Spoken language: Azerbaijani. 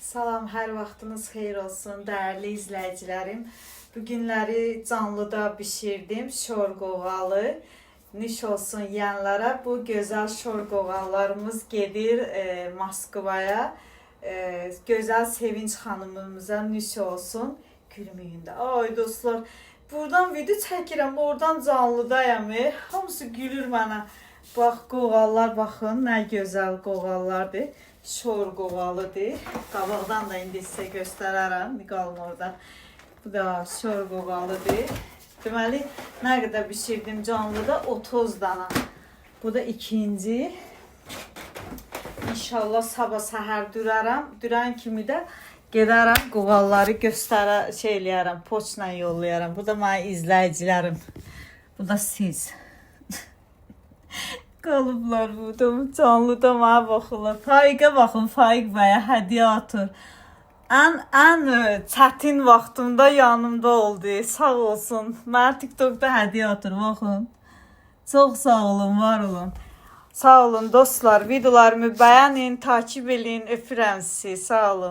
Salam, hər vaxtınız xeyir olsun, dəyərli izləyicilərim. Bu günləri canlıda bişirdim, şor qoğalı. Niş olsun yiyənlərə. Bu gözəl şor qoğallarımız gedir Moskvaya. Gözəl Sevinç xanımımıza niş olsun. Gülməyin də. Ay dostlar, buradan video çəkirəm, oradan canlıdayam. Hamısı gülür mənə. Bax, qoğallar, baxın, nə gözəl qoğallardır. Şor qoğalıdır. Qabaqdan da indi sizə göstərərəm. Qalma orada. Bu da şor qoğalıdır. Deməli, nə qədər bişirdim canlıda? 30 dana. Bu da ikinci. İnşallah sabah səhər dürərəm. Dürən kimi də gedərəm, qoğalları eləyərəm, poçla yollayaram. Bu da mənim izləyicilərim. Bu da siz. Qalıblar burada, canlıda mənə baxırlar. Faiqə baxın, Faiq bəyə hədiyyə atır. Ən çətin vaxtımda yanımda oldu. Sağ olsun. Mənə TikTokda hədiyyə atır, baxın. Çox sağ olun, var olun. Sağ olun dostlar, videolarımı bəyənin, takip edin, öpürəm sizi, sağ olun.